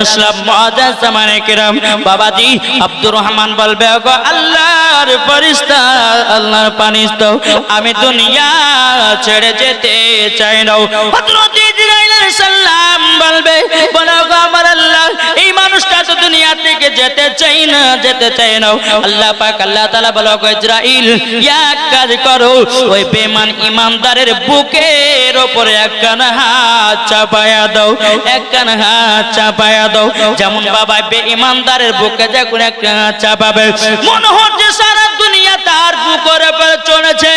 ইসলাম মুআজ্জাজ জামানে কিরাম বাবাজি আব্দুর রহমান বলবে গো আল্লাহর ফেরেশতা আল্লাহর পানিস্তা আমি দুনিয়া ছেড়ে যেতে চাই না। হযরত ইসরাইল আলাইহিস সালাম বলবে বলো গো আমার আল্লাহ এই মানুষটা তো দুনিয়া থেকে যেতে চাই না আল্লাহ পাক আল্লাহ তাআলা বলো গো ইসরাইল এক কাজ করো ওই বেঈমান ইমানদারের বুকের উপরে একখানা হাত চাপায়া দাও, একখানা হাত চাপায়া দাও। যেমন বাবা বেঈমানদারের বুকে যখন একটা হাত চাপাবে মনে হচ্ছে সারা দুনিয়া তার বুকের উপর চলেছে।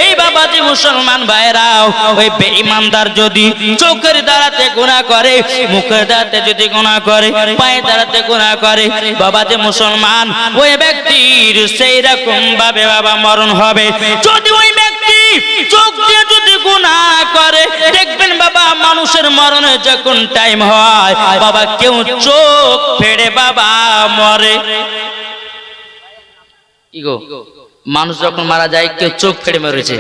এই বাবাজি মুসলমান ভাইরাও ওই বেঈমানদার যদি চোখের দ্বারাতে গুনাহ করে, মুখের দ্বারাতে যদি গুনাহ করে, পায়ের দ্বারাতে গুনাহ করে, বাবাজি মুসলমান ওই ব্যক্তির সেই রকম ভাবে বাবা মরণ হবে। যদি ওই ব্যক্তি চোখ দিয়ে যদি গুনাহ করে দেখবেন বাবা মানুষের মরণে যখন টাইম হয় বাবা কেউ চোখ ফেড়ে বাবা মরে। ইগো মানুষ যখন মারা যায় কেউ চোখ ফেড়ে মরেছে,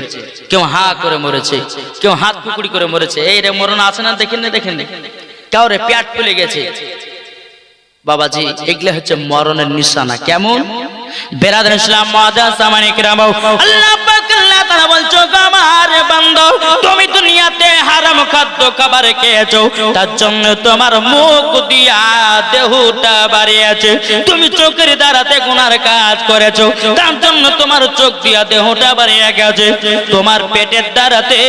কেউ হা করে মরেছে, কেউ হাত কুকুড়ি করে মরেছে। এই রে মরণ আছে না দেখেন না, দেখেন কেউ রে পেট ফুলে গেছে। বাবাজি এগুলো হচ্ছে মরণের নিশানা। কেমন বেরাদার ইসলাম মুআজ্জাজ জামানে কিরাম আল্লাহ পাক আল্লাহ তাআলা বলছো আমার বান্দা তুমি দুনিয়াতে হারাম খাদ্য খাবার খেয়েছো তার জন্য তোমার মুখ দিয়া দেহটা বাড়িয়েছে। তুমি চোখের দ্বারাতে গুনার কাজ করেছো তার জন্য তোমার চোখ দিয়া দেহটা বাড়িয়ে গেছে। তোমার পেটের দ্বারাতে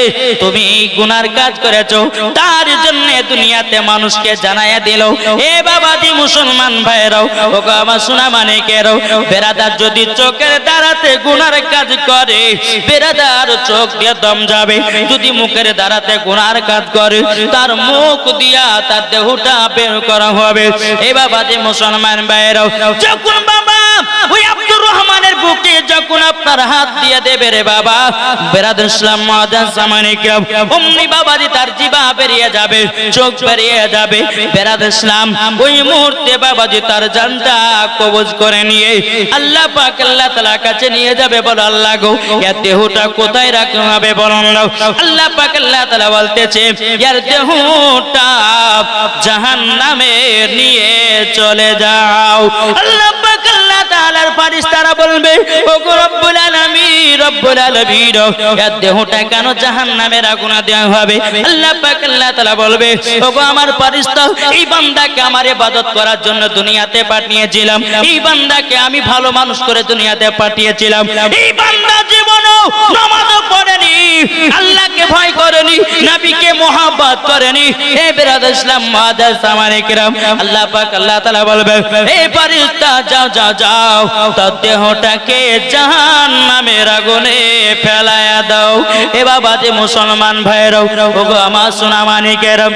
তুমি গুনার কাজ করেছো তার জন্য দুনিয়াতে মানুষকে জানায়া দিল। এ বাবাজি মুসলমান ভাইরাও ও আমার সোনা মানিকেরাও বেরাদার যদি চোখের দ্বারাতে গুনার কাজ করে বেরাদার চোখ দিয়ে দম যাবে। যদি মুখের দ্বারাতে গুনার কাজ করে তার মুখ দিয়া তার দেহটা বের করা হবে। এই বাবাজি মুসলমান ভাইরাও যখন বাবা ওই আব্দুর রহমানের বুকে যখন আপনার হাত দিয়ে দেবে রে বাবা বেরাদার ইসলাম মুআজ্জাজ জামানে কিরাম অমনি বাবাজি তার জিহ্বা বেরিয়ে যাবে, চোখ বেরিয়ে যাবে। বেরাদার ইসলাম ওই মুহূর্তে বাবাজি তার জানটা কবজ করে নিয়ে আল্লাহ পাক আল্লাহ তাআলার কাছে নিয়ে যাবে। বলো আল্লাহ গো এর দেহটা কোথায় রাখা হবে বলুন না। আল্লাহ পাক আল্লাহ তাআলা বলতেছে এর দেহটা জাহান্নামে নিয়ে চলে যাও। আল্লাহ পাক আল্লাহ তাআলার ফেরেশতারা বলবে ওগো রব্বুল আলামিন রব্বুল আলামিন এর দেহটা কেন জাহান্নামের আগুনে দেওয়া হবে? আল্লাহ পাক আল্লাহ তাআলা বলবে ওগো আমার ফেরেশতা এই বান্দাকে আমার ইবাদত করার জন্য দুনিয়াতে পাঠিয়েছিলাম, এই বান্দাকে আমি ভালো মানুষ করে দুনিয়াতে পাঠিয়েছিলাম। এই বান্দা জীবনও নামাজও পড়েনি, আল্লাহকে ভয় করেনি, নবীকে মহব্বত করেনি। হে বেরাদার ইসলাম মুআজ্জাজ জামানে কিরাম আল্লাহ পাক আল্লাহ তাআলা বলবে হে ফেরেশতা যাও যাও যাও তার দেহটাকে জাহান্নামের আগুনে ফেলায়া দাও। এ বাবাজি মুসলমান ভাইরাও ওগো আমার সোনা মানিকেরাম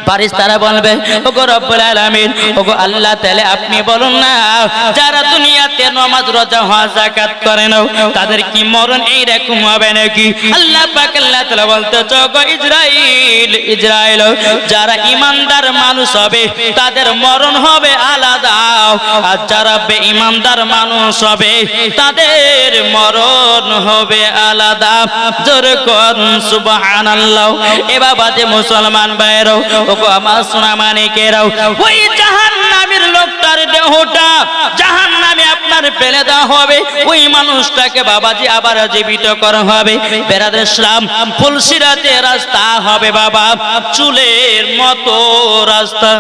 ফেরেশতারা বলবে ওগো রব্বুল আলামিন ওগো আল্লাহ তাআলা আপনি বলুন না যারা দুনিয়াতে নামাজ রোজা হজ যাকাত করে না তাদের কি মরণ এই রকম হবে নাকি? আল্লাহ পাক আল্লাহ তাআলা বলতেছে ওগো ইসরাইল ইসরাইল যারা ঈমানদার মানুষ হবে তাদের মরণ হবে আলাদা, আর যারা বেঈমানদার মানুষ হবে তাদের মরণ হবে আলাদা। জোরে কোন সুবহানাল্লাহ। এ বাবাজি মুসলমান ভাইরাও ওগো আমার সোনা মানিকেরাও ওই জাহান্নামের লোকটার দেহটা জাহান্নামে আপনার ফেলে দেওয়া হবে। ওই মানুষটাকে বাবাজি আবার জীবিত করা হবে। বেরাদার ইসলাম ফুলসিরাতে রাস্তা হবে বাবা চুলের মতো রাস্তা।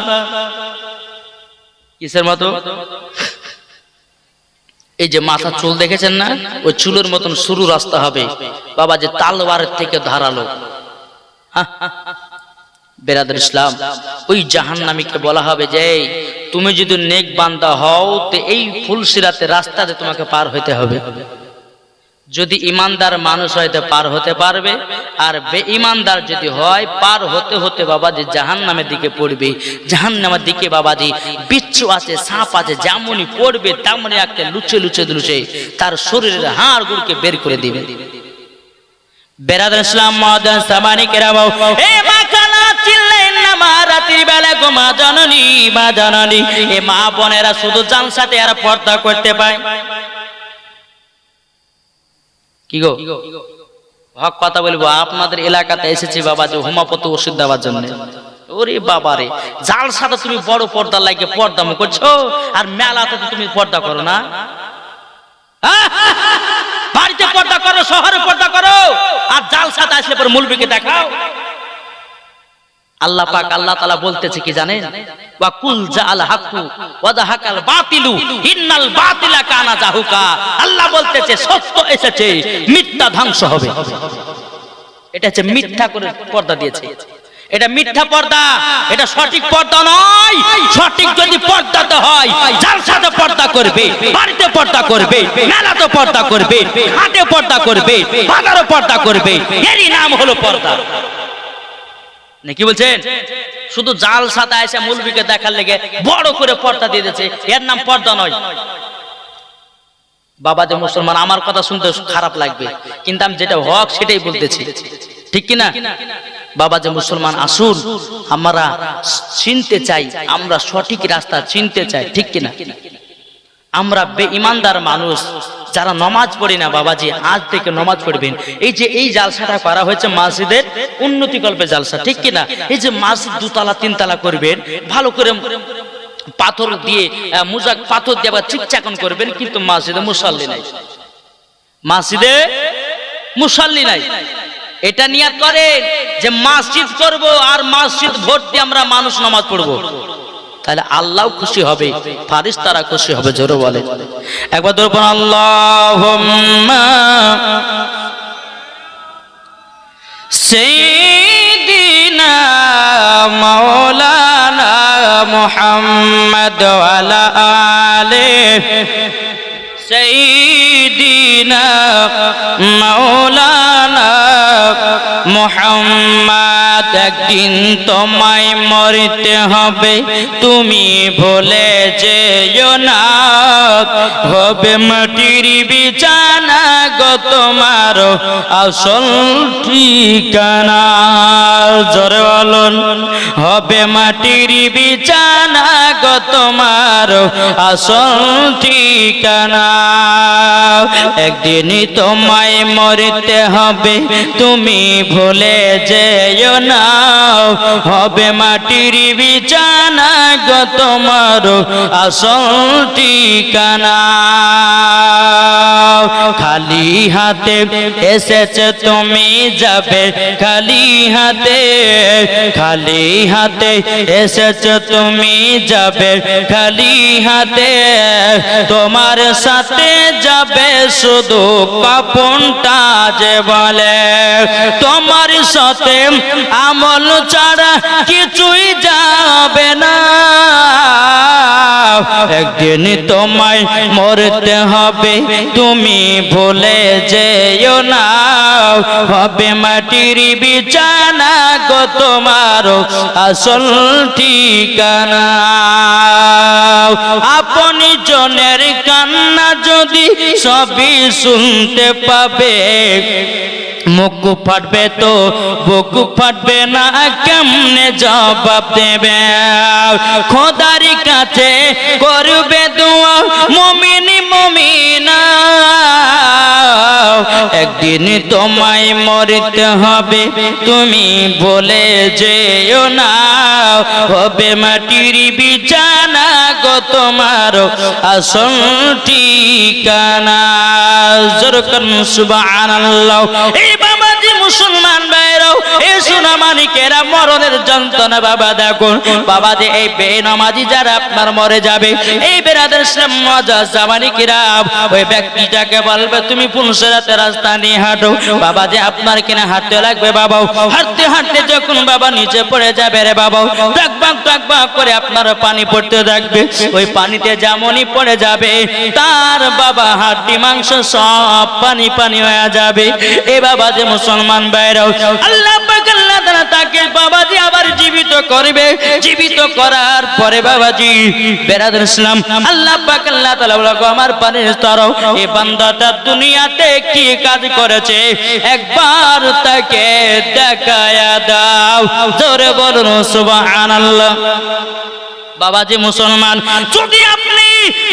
কিসের মতো? এই যে মাথা চুল দেখেছেন না ওই চুলের মতন সরু রাস্তা হবে বাবা যে তালওয়ারের থেকে ধারালো। বেরাদার ইসলাম ওই জাহান্নামীকে বলা হবে যে তুমি যদি নেক বান্দা হও তো এই ফুলসিরাতে রাস্তাতে তোমাকে পার হতে হবে। যদি ইমানদার মানুষ হয়তো পার হতে পারবে, আর বেঈমানদার যদি হয় পার হতে হতে বাবাজি জাহান্নামের দিকে পড়বে। জাহান্নামের দিকে বাবাজি বিচ্ছু আছে, সাপ আছে, যেমনই পড়বে তেমনি একটা লুচে লুচে লুচে তার শরীরের হাড় গুড়কে বের করে দিবে। বেরাদার ইসলাম মুআজ্জাজ জামানে কিরাম এ মা কালা চিল্লেন না মা রাতের বেলা গো মা জননী মা জননী। এ মা বোনেরা শুধু জালসাতে আর পর্দা করতে পায় কি গো? হক কথা বলবো আপনাদের এলাকাতে এসেছি বাবা যে হোমিওপ্যাথি ওষুধ দেওয়ার জন্য। ওরে বাবারে, জালসাতে তুমি বড় পর্দা লাগিয়ে পর্দা করছো, আর মেলাতে তুমি পর্দা করো না? বাড়িতে পর্দা করো, শহরে পর্দা করো, আর জালসাতে আসলে পরে মুলবিকে দেখাও। আল্লাহ পাক আল্লাহ তাআলা বলতেছে কি জানেন? ওয়া কুল জাআল হাক্কু ওয়া যাহাকাল বাতিলু ইন্নাল বাতিলা কানা যাহুকা। আল্লাহ বলতেছে সত্য এসেছে, মিথ্যা ধ্বংস হবে। এটা হচ্ছে মিথ্যা করে পর্দা দিয়েছে, এটা মিথ্যা পর্দা, এটা সঠিক পর্দা নয়। সঠিক যদি পর্দাতে হয়, জালসাতে পর্দা করবে, বাড়িতে পর্দা করবে, মেলাতে পর্দা করবে, হাটে পর্দা করবে, বাজারে পর্দা করবে, এরই নাম হলো পর্দা। কি বলছেন? শুধু জালসাতে এসে মুলবিকে দেখার লেগে বড় করে পর্দা দিয়ে দিয়েছে, এর নাম পর্দা নয়। বাবা যে মুসলমান, আমার কথা শুনতে খারাপ লাগবে, কিন্তু আমি যেটা হক সেটাই বলতেছি, ঠিক কিনা? বাবা যে মুসলমান, আসুন আমরা চিনতে চাই, আমরা সঠিক রাস্তা চিনতে চাই, ঠিক কিনা? আমরা বেঈমানদার মানুষ যারা নামাজ পড়ি না, বাবাজি আজ থেকে নামাজ পড়বেন। এই যে এই জালসাটা করা হয়েছে মসজিদের উন্নতি কল্পে জালসা, ঠিক কিনা? এই যে মসজিদ দুতলা তিনতলা করবেন, ভালো করে পাথর দিয়ে মুজাক পাথর দিয়ে আবার চিকচাকন করবেন, কিন্তু মসজিদে মুসাল্লি নাই, মসজিদে মুসাল্লি নাই। এটা নিয়াত করেন যে মসজিদ করব, আর মসজিদ ভর্তি আমরা মানুষ নামাজ পড়বো, তাহলে আল্লাহ খুশি হবে, ফারিস্তারা খুশি হবে। জোরে বলে একবার দরুদ আল্লাহুম্মা সাইয়্যিদিনা মাওলানা মুহাম্মদ ওয়া আলা আলিহি সাইয়্যিদিনা মাওলানা মুহাম্মদ। একদিন তোমায় মরতে হবে, তুমি ভুলে যেও না, হবে মাটির বিছানা গো তোমার আসল ঠিকানা। জোরে বলুন, হবে মাটির বিছানা গো তোমার আসল ঠিকানা। একদিনই তোমায় মরতে হবে, তুমি ভুলে যেও না, হবে মাটির বিছানা গো তোমার আসল ঠিকানা। খালি হাতে এসেছে তুমি যাবে খালি হাতে, খালি হাতে এসেছে তুমি যাবে খালি হাতে, তোমার সাথে যাবে শুধু কাপনটা যে বলে, তোমার সাথে আমল ছাড়া কিছুই যাবে না। একদিন তোমায় মরতে হবে, তুমি ভুলে যেও না, হবে মাটির বিছানা গো তোমার আসল ঠিকানা। আপনি জনের কান্না যদি সবই শুনতে পাবে, মুখ ফাটবে তো বুক ফাটবে না, কেমনে জবাব দেবে? খোদার কাছে করবে দোয়া মুমিন মুমিনা, একদিন তোমায় মরতে হবে, তুমি বলে যেও না, হবে মাটির বিছানা গো তোমার আসল ঠিকানা। জোরকান সুবহানাল্লাহ। এই বাবাজি মুসলমান ভাইরাও, এই সোনামানিকেরা মরণের যন্ত্রণা বাবা দেখুন। বাবাজি এই বেনামাজি যারা আপনার মরে যাবে, এই বেরাদের ইসলাম জামানিকেরা ওই ব্যক্তিটাকে বলবে তুমি পুনসরাতে রাস্তা নিয়ে হাঁটো। বাবাজি আপনার কিনা হাঁটতে লাগবে বাবা, হাঁটতে হাঁটতে যখন বাবা নিচে পড়ে যাবে রে বাবা, টাকবাক করে আপনার পানি পড়তে থাকবে। ওই পানিতে যেমনই পড়ে যাবে তার বাবা হাড্ডি মাংস সব পানি পানি হয়ে যাবে। এ বাবা যে মুসলমান ভাইরাও, আল্লাহ পাক আল্লাহ তাআলা তাকে বাবাজি আবার জীবিত করবে। জীবিত করার পরে বাবাজি বেরাদর ইসলাম আল্লাহ পাক আল্লাহ তাআলা বলে আমার পানির স্তরও এই বান্দাটা দুনিয়াতে কি কাজ করেছে একবার তাকে দেখায়া দাও। জোরে বলুন সুবহানাল্লাহ। বাবাজি মুসলমান, যদি আপনি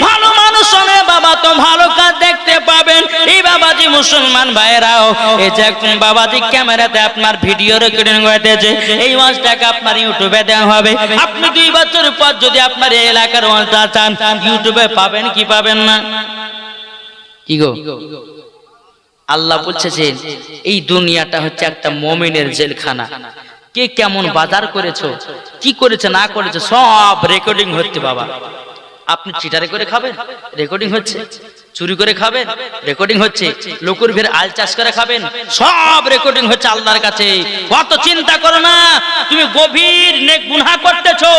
ভালো মানুষ হলে বাবা তো ভালো কাজ দেখতে পাবেন। এই বাবাজি মুসলমান ভাইরাও, এই যে বাবাজি ক্যামেরাতে আপনার ভিডিও রেকর্ডিং হইতেছে, এই ওয়াজটাকে আপনার ইউটিউবে দেওয়া হবে। আপনি 2 বছর পর যদি আপনার এই এলাকার ওয়াজটা চান, ইউটিউবে পাবেন কি পাবেন না? কি গো, আল্লাহ বলছেন এই দুনিয়াটা হচ্ছে একটা মুমিনের জেলখানা। কে কেমন বাজার করেছো, কি করেছে না করেছে, সব রেকর্ডিং হচ্ছে বাবা। আপনি চিটারে করে খাবেন, রেকর্ডিং হচ্ছে। চুরি করে খাবেন, রেকর্ডিং হচ্ছে। লোকের ভিড় আল চাষ করে খাবেন, সব রেকর্ডিং হচ্ছে আল্লাহর কাছে। কত চিন্তা করো না, তুমি গভীর নেক গুনাহ করতেছো,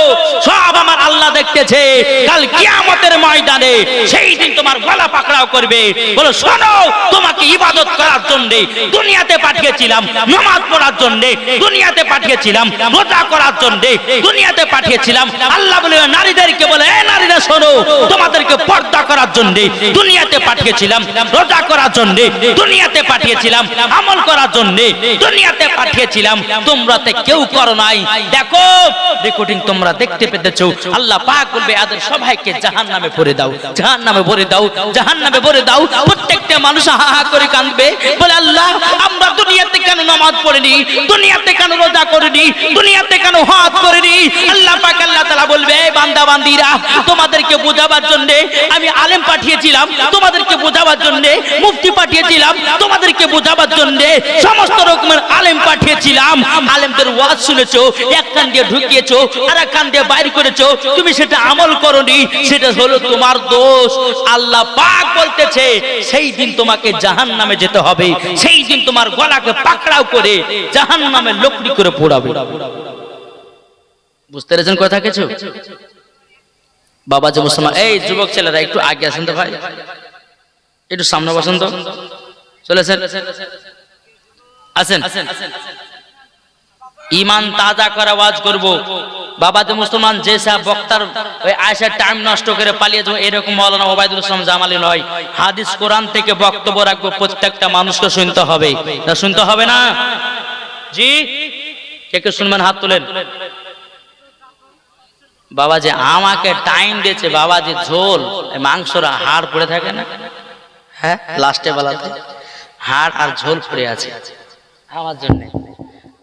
সব আমার আল্লাহ দেখতেছে। কাল কিয়ামতের ময়দানে সেই দিন তোমার গলা পাকড়াও করবে। বলো শোনো, তোমাকে ইবাদত করার জন্য দুনিয়াতে পাঠিয়েছিলাম, নামাজ পড়ার জন্য দুনিয়াতে পাঠিয়েছিলাম, রোজা করার জন্য দুনিয়াতে পাঠিয়েছিলাম। আল্লাহ বলে নারীদেরকে বলে, এ নারীরা শোনো, তোমাদেরকে পর্দা করার জন্য দুনিয়াতে পাঠিয়েছিলাম, রোজা করার জন্য দুনিয়াতে পাঠিয়েছিলাম, আমল করার জন্য দুনিয়াতে পাঠিয়েছিলাম, তোমরা তো কেউ করো নাই। দেখো রেকর্ডিং তোমরা দেখতে পেতেছো। আল্লাহ পাক বলবে এদের সবাইকে জাহান্নামে ভরে দাও, জাহান্নামে ভরে দাও, জাহান্নামে ভরে দাও। প্রত্যেকটা মানুষ হা হা করে কাঁদবে, বলে আল্লাহ আমরা দুনিয়াতে কেন নামাজ পড়িনি, দুনিয়াতে কেন রোজা করিনি, দুনিয়াতে কেন হজ করিনি। আল্লাহ পাক আল্লাহ তাআলা বলবে, বান্দা বান্দীরা তোমাদেরকে বোঝাবার জন্য আমি আলেম পাঠিয়েছিলাম, তোমাদেরকে বোঝাবার জন্য মুফতি পাঠিয়েছিলাম, তোমাদেরকে বোঝাবার জন্য সমস্ত রকমের আলেম পাঠিয়েছিলাম। আলেমদের ওয়াজ শুনেছো, এক কান দিয়ে ঢুকিয়েছো আর এক কান দিয়ে বাইর করেছো, তুমি সেটা আমল করোনি, সেটা হলো তোমার দোষ। আল্লাহ পাক বলতেছে সেই দিন তোমাকে জাহান্নামে যেতে হবে, সেই দিন তোমার গলাকে পাকড়াও করে জাহান্নামে লকড়ি করে পোড়াবে। বুঝতে পেরেছেন কথা কিছু? বাবা যে মুসলমান, এই যুবক ছেলেরা একটু আগে আসেন তো ভাই, একটু সামনে বসেন তো, চলেছেন আসেন। ইমান তাজা করে ওয়াজ করব। বাবা যে মুসলমান যে সব বক্তার ওই আয়েশার টাইম নষ্ট করে পালিয়ে যাও, এরকম মাওলানা ওবায়দুল ইসলাম জামালি নয়। হাদিস কোরআন থেকে বক্তব্য রাখবো, প্রত্যেকটা মানুষকে শুনতে হবে, না শুনতে হবে না? জি, কে কে শুনবেন হাত তুলেন। বাবা যে আমাকে টাইম দিয়েছে, বাবা যে ঝোল মাংসরা হাড় পড়ে থাকে না, হ্যাঁ লাস্টে বেলাতে হাড় আর ঝোল পড়ে আছে আমার জন্য।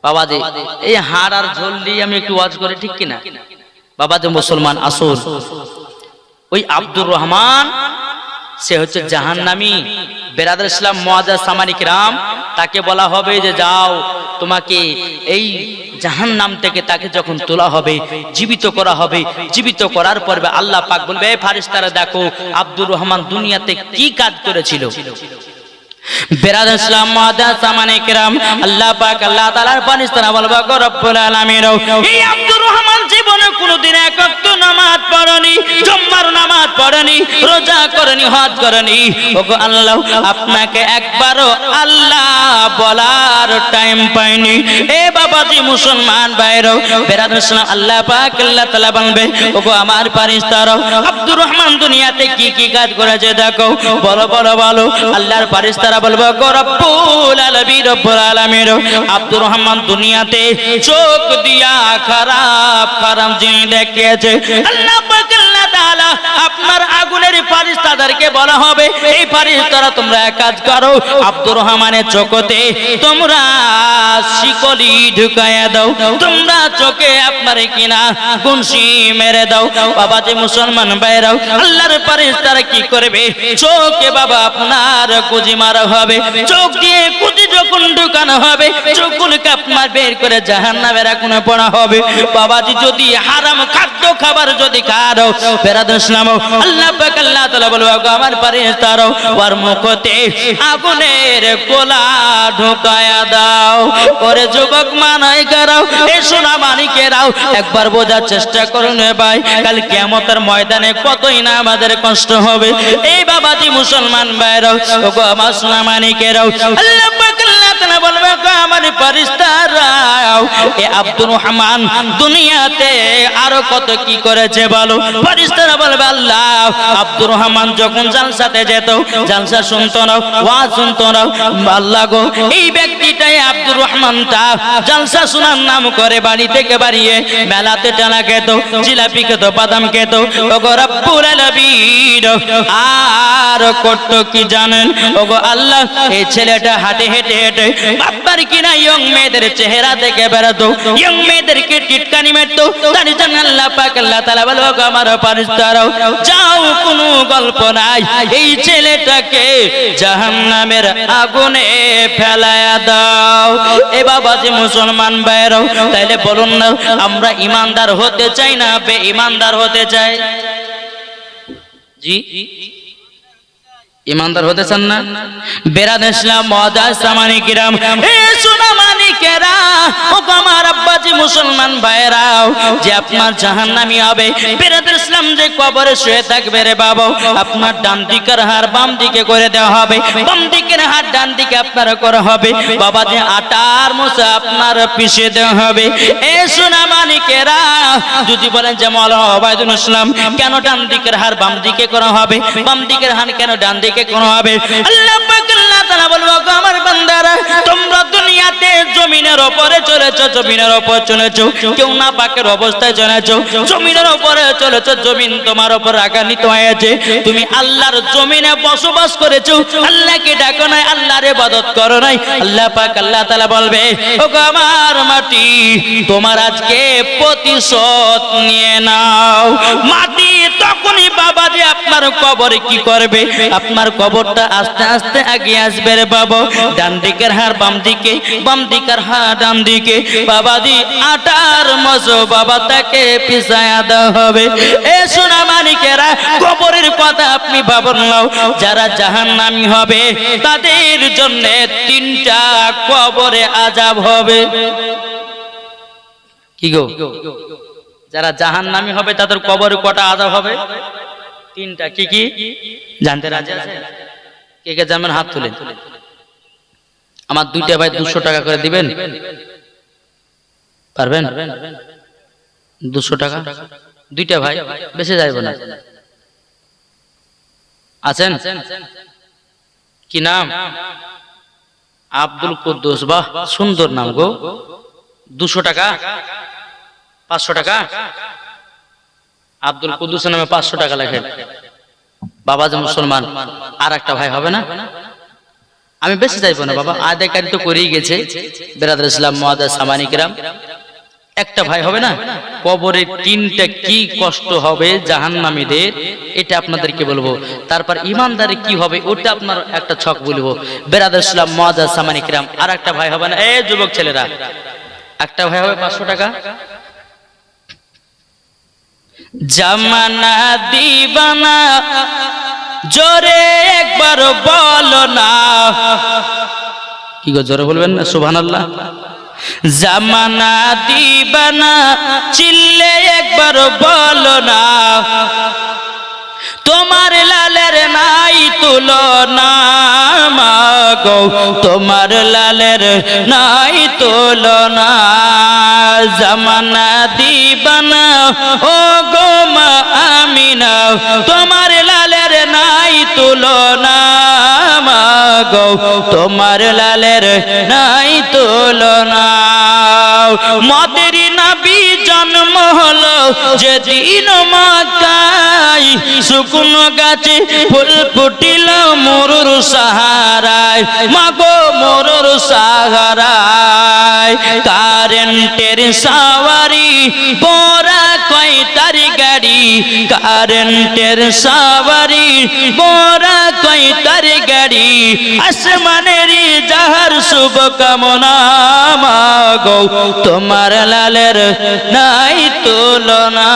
বাবা যে এই হাড় আর ঝোল দিয়ে আমি একটু ওয়াজ করি, ঠিক কিনা? বাবা যে মুসলমান আসুন, ওই আব্দুর রহমান সে হচ্ছে জাহান্নামী। বেরাদার ইসলাম মুআজ্জাজ সামানী কিরাম, তাকে বলা হবে যে যাও, তোমাকে এই জাহান্নাম থেকে তাকে যখন তোলা হবে, জীবিত করা হবে, জীবিত করার পর আল্লাহ পাক বলবে, এই ফারিস্তারা দেখো আব্দুর রহমান দুনিয়াতে কি কাজ করেছিল। বেরাদার ইসলাম মুআজ্জাজ সামানী কিরাম, আল্লাহ পাক আল্লাহ তাআলার ফারিস্তারা বলবে, গো রব্বুল আলামিন, এই আব্দুর রহমান জীবনে কোনোদিন এক ওয়াক্ত নামাজ পড়েনি, জুম্মার নামাজ পড়েনি, রোজা করেনি, হজ করেনি। ওগো আল্লাহ, আপনাকে একবারও আল্লাহ বলার টাইম পাইনি। এ বাবাজি মুসলমান ভাইরা, বেরাদার ইসলাম, আল্লাহ পাক আল্লাহ তাআলা বলবে, ওগো আমার ফারিস্তারা, আব্দুর রহমান দুনিয়াতে কি কি কাজ করেছে দেখো, বলো বলো বলো। আল্লাহর ফারিস্তারা বলবো, গো রব্বুল আলামিন, রব্বুল আলামিন, আব্দুর রহমান দুনিয়াতে চোখ দিয়া খারাপ খারাপ জিনিস দেখিয়েছে। আল্লাহ পাক আল্লাহ তাআলা আপনার আগুনের ফারিস্তাদেরকে বলা হবে, এই ফারিস্তারা তোমরা এক কাজ করো, আব্দুর রহমানের চোখতে তোমরা শিকলি ঢুকায়া দাও, তোমরা চোখে আপনার কিনা গুনশি মেরে দাও। বাবা যে মুসলমান ভাইরাও, আল্লাহর ফারিস্তারা কি করবে, চোখে বাবা আপনার কুজি মারা হবে, চোখ দিয়ে কুজি যখন ঢুকানো হবে, চোখগুলোকে আপনার বের করে জাহান্নামের আগুনে পড়া হবে। বাবাজি যদি হারাম খাদ্য খাবার যদি খাও, বেরাদার ইসলাম, আল্লাহ পাক আল্লাহ তাআলা বলবে, আমার ফারিস্তারা ওর মুখতে আগুনের গোলা ঢুকায়া দাও। ওরে যুবক মানাই করাও, এ সোনা মানিকেরাও, একবার বোঝার চেষ্টা করুন ভাই, কাল কিয়ামতের ময়দানে কতই না আমাদের কষ্ট হবে। এই বাবাজি মুসলমান ভাইরাও, ওগো আমার সোনা মানিকেরাও, আল্লাহ পাক আল্লাহ তাআলা সময় বলবে আমার ফেরেশতারা এ আব্দুর রহমান দুনিয়াতে আরো কত কি করেছে বলো। ফেরেশতারা বলবে আল্লাহ আব্দুর রহমান যখন জালসাতে যেত, জালসা শুনতো না, ওয়াজ শুনতো না, আল্লাহ গো এই ব্যক্তিটাই আব্দুর রহমানটা জালসা শোনার নাম করে বাড়ি থেকে বাড়িয়ে মেলাতে টানা খেত, জিলাপি খেত, বাদাম খেত। ওগো রব্বুল আলামিন আর করতো কি জানেন? ওগো আল্লাহ এই ছেলেটা হাঁটে হেঁটে হেঁটে বাবার কিনা ইয়ং মেয়েদের চেহারা দেখে বেড়াতো, ইয়ং মেয়েদেরকে টিটকানি মারতো। তার জন্য আল্লাহ পাক আল্লাহ তাআলা বলল আমার ফেরেশতারাও যাও, কোনো গল্প নাই, এই ছেলেটাকে জাহান্নামের আগুনে ফেলায়া দাও। এ বাবা যে মুসলমান ভাইরাও, তাইলে বলুন না আমরা ইমানদার হতে চাই না বেঈমানদার হতে চাই? জি ইমানদার হতে চান না? বেরাদ ইসলাম মুআজ্জাজ সামানি কিরাম, এ সোনা মানিকেরা, ও আমার আব্বাজি মুসলমান ভাইরাও, যে আপনার জাহান্নামী হবে, বেরাদ ইসলাম যে কবরে শুয়ে থাকবে রে বাবা, আপনার ডান দিকের হাড় বাম দিকে করে দেওয়া হবে, বাম দিকের হাড় ডান দিকে আপনার করা হবে, বাবা যে আটার মোছা আপনার পিষে দেওয়া হবে। এ সোনা মানিকেরা, যদি বলেন যে মাওলানা ওবায়দুল ইসলাম কেন ডান দিকের হাড় বাম দিকে করা হবে, বাম দিকের হাড় কেন ডান দিকে করা হবে? আল্লাহ পাক আল্লাহ তাআলা বলবো আমার বান্দারা তোমরা দুনিয়াতে জমিনের উপরে চলেছো, জমিনের উপর চলেছো, কেউ না পাকের অবস্থায় চলেছো, জমিনের উপরে চলেছো, জমিন তোমার উপর রাগান্বিত হয়েছে, তুমি আল্লাহর জমিনে বসবাস করেছো, আল্লাহকে ডাকো নাই, আল্লাহর ইবাদত করো নাই। আল্লাহ পাক আল্লাহ তাআলা বলবে ওগো আমার মাটি তোমার আজকে প্রতিশোধ নিয়ে নাও। মাটি তখনই বাবা যে আপনার কবরে কি করবে, আপনার কবরটা আস্তে আস্তে এগিয়ে আসবে রে বাবা, ডান দিকের হাড় বাম দিকে, বাম দিকের হাড় ডান দিকে, বাবা দি আটার মজো বাবা তাকে পিছায়া দেওয়া হবে। এ সোনা মানিকেরা, কবরের কথা আপনি ভাবুন নাও, যারা জাহান্নামী হবে তাদের জন্য 3টা কবরে আযাব হবে। কি গো, যারা জাহান্নামী হবে তাদের কবরে কটা আযাব হবে? 3টা। কি কি জানতে রাজি আছে? কে কে জানেন হাত তুলেন। আমার 2টা ভাই 200 টাকা করে দিবেন, পারবেন? 200 টাকা 2টা ভাই, বেশি যাইব না। আছেন? কি নাম? আব্দুল কুদ্দুস। বাহ, সুন্দর নাম গো। 200 টাকা, 500 টাকা। আব্দুল কুদ্দুস নামে 500 টাকা লেখেন। বাবা যে মুসলমান, আর একটা ভাই হবে না? আমি বেশি চাইবো না বাবা, আদায়কারী তো করেই গেছে। বেরাদুল ইসলাম মুআজ্জাজ সামানি কিরাম, একটা ভাই হবে না? কবরে 3টা কি কষ্ট হবে জাহান্নামীদের, এটা আপনাদেরকে বলবো। তারপর ইমানদারে কি হবে ওটা আপনার একটা ছক বলবো। বেরাদুল ইসলাম মুআজ্জাজ সামানি কিরাম, আর একটা ভাই হবে না? এই যুবক ছেলেরা, একটা ভাই হবে 500 টাকা। জামানা দিবানা জোরে একবার বলো না। কি গো, জোরে বলবেন না? সুবহানাল্লাহ। জামানা দিবানা চিল্লে একবার বলো না, তোমার লালের নাই তুলনা মাগো, তোমার লালের নাই তুলনা। জামানা দিবানা ও গো মা আমিনা, তোমার লালের নাই তুলনা মাগো, তোমার লালের নাই তুলনা। মদের নবী জন্ম হলো যেদিন মক্কায়, শুকনো গাছে ফুল ফুটিল মরুর সাহারায়, মাগো মরুর সাহারায়। কারেন্টের সাওয়ারি পোরা কয়টার গাড়ি, কারেন্টের সাওয়ারি পোরা কয়টার গাড়ি, আসমানের যাহার শুভ কামনা মাগো, তোমার লালের নাই তুলনা।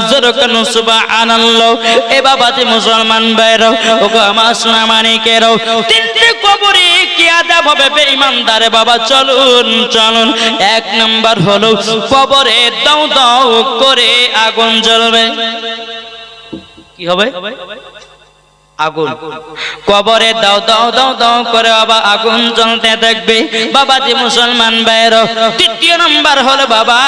যেরকম সুবহানাল্লাহ। এ বাবা যে মুসলমান ভাইরাও, ওগো আমার সোনা মানিকেরাও, 3টে কবরে কি আযাব হবে বেঈমানদার বাবা। চলুন চলুন। 1 নাম্বার হলো কবরে দাও দাও করে আগুন জ্বলবে। কি হবে? আগুন কবরে দাও দাও দাও দাও করে বাবা আগুন জ্বলতে থাকবে। বাবাজি মুসলমান ভাইরা, তৃতীয় নাম্বার হলো বাবা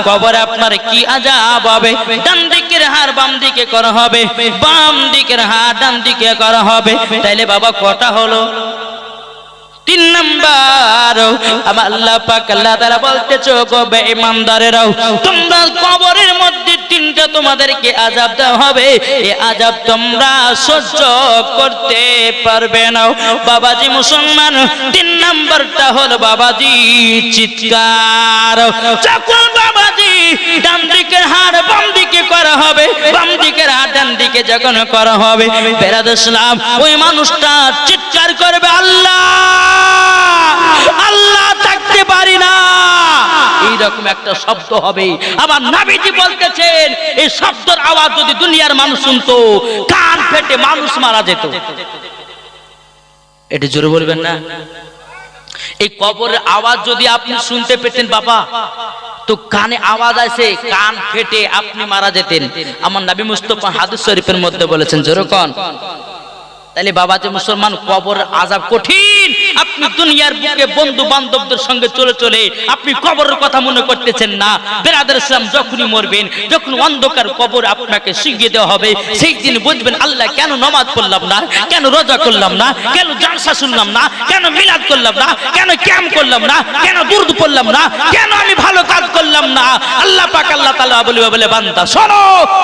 কবরে আপনার কি আযাব হবে। ডান দিকের হাড় বাম দিকে করা হবে, বাম দিকের হাড় ডান দিকে করা হবে। তাইলে বাবা কটা হলো? 3 নাম্বার। আমার আল্লাহ পাক আল্লাহ তাআলা বলতেছো গো বেঈমানদারেরাও, তোমরা কবরের মধ্যে 3টা তোমাদেরকে আযাব দেওয়া হবে। এই আযাব তোমরা সহ্য করতে পারবে না। বাবাজি মুসলমান, 3 নাম্বারটা হলো বাবাজি চিৎকার। যখন বাবাজি ডান দিকের হাড় বাম দিকে করা হবে, বাম দিকের হাড় ডান দিকে যখন করা হবে, বেরাদর ইসলাম ওই মানুষটা চিৎকার করবে, আল্লাহ আল্লাহ থাকতে পারি না। এইরকম একটা শব্দ হবে। আমার নবীজি বলতেছেন এই শব্দের আওয়াজ যদি দুনিয়ার মানুষ শুনতো, কান ফেটে মানুষ মারা যেত। এটা জোরে বলবেন না? এই কবরের আওয়াজ যদি আপনি শুনতে পেতেন বাবা, তো কানে আওয়াজ আসে, কান ফেটে আপনি মারা যেতেন। আমার নবী মুস্তাফা হাদিস শরীফের মধ্যে বলেছেন, জোরে কোন। তাহলে বাবাজি মুসলমান, কবরের আযাব কঠিন। আপনি দুনিয়ার বুকে বন্ধু বান্ধবদের সঙ্গে চলে চলে আপনি কবরের কথা মনে করতেছেন না। বেরাদার ইসলাম, যখনই মরবেন, যখন অন্ধকার কবর আপনাকে শিখিয়ে দেওয়া হবে, সেই দিন বুঝবেন আল্লাহ কেন নামাজ পড়লাম না, কেন রোজা করলাম না, কেন জালসা শুনলাম না, কেন মিলাদ করলাম না, কেন ক্যাম্প করলাম না, কেন দুরুদ পড়লাম না, কেন আমি ভালো কাজ করলাম না। আল্লাহ পাক আল্লাহ তাআলা বলে বান্দা শোনো,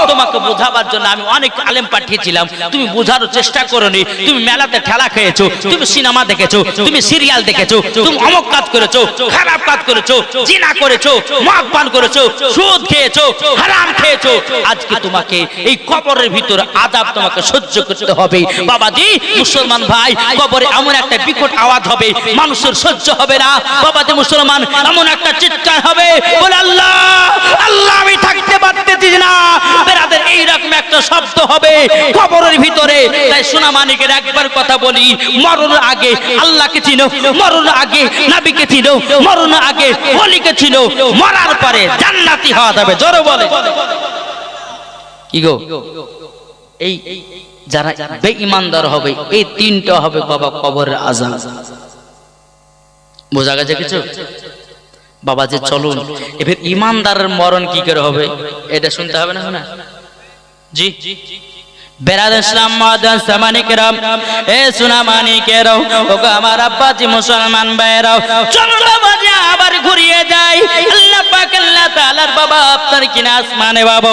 তোমাকে বোঝাবার জন্য আমি অনেক আলেম পাঠিয়েছিলাম, তুমি বোঝার চেষ্টা করোনি। তুমি মেলাতে ঠেলা খেয়েছো, তুমি সিনেমা দেখেছো, তুমি সিরিয়াল দেখেছো, তুমি অমুক কাজ করেছো, খারাপ কাজ করেছো, জিনা করেছো, মদ পান করেছো, সুদ খেয়েছো, হারাম খেয়েছো। আজকে তোমাকে এই কবরের ভিতর আযাব তোমাকে সহ্য করতে হবে। বাবাজি মুসলমান ভাই, কবরে এমন একটা বিকট আওয়াজ হবে, মানুষের সহ্য হবে না। বাবাজি মুসলমান, এমন একটা চিৎকার হবে, বলে আল্লাহ আল্লাহ আমি থাকতে পারতেছি না। বেরাদের এইরকম একটা শব্দ হবে কবরের ভিতরে। তাই সোনা মানিকের একবার কথা বলি, মরণের আগে আল্লাহকে চিনো, মরণের আগে নবীকে চিনো, মরণের আগে ওলিকে চিনো, মরার পরে জান্নাতি হওয়া যাবে। জোরে বলে কি গো? এই যারা বেঈমানদার হবে, এই 3টা হবে বাবা কবরের আযাব। বোঝা গেছে কিছু? বাবা যে চলুন এবার ইমানদারের মরণ কি করে হবে এটা শুনতে হবে না? শোনা জি বেরাদার ইসলাম মাদান সামানিকরাম, এ সোনা মানিকেরাও, ওগো আমার আব্বাজি মুসলমান ভাইরাও, চলুন বাবাজি আবার ঘুরিয়ে যাই। আল্লাহ পাক আল্লাহ তাআলার বাবা আপনার কিনা আসমানে বাবা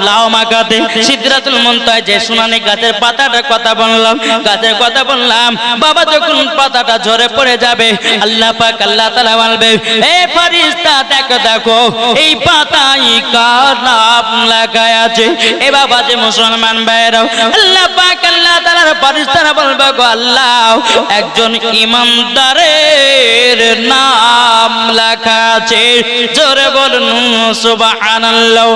লাও মাকাতে সিদরাতুল মুনতাহা যে সোনানি গাছের পাতাটার কথা বললাম, গাছের কথা বললাম, বাবা যখন পাতাটা ঝরে পড়ে যাবে, আল্লাহ পাক আল্লাহ তাআলা বলবে, এ ফেরেশতা দেখো দেখো এই পাতায় কার নাম লেখা আছে। এ বাবাজি মুসলমান ভাইরা, আল্লাহ পাক আল্লাহ তাআলার ফেরেশতারা বলবে, গো আল্লাহ একজন ইমানদারের নাম লেখা আছে। জোরে বলুন সুবহানাল্লাহ।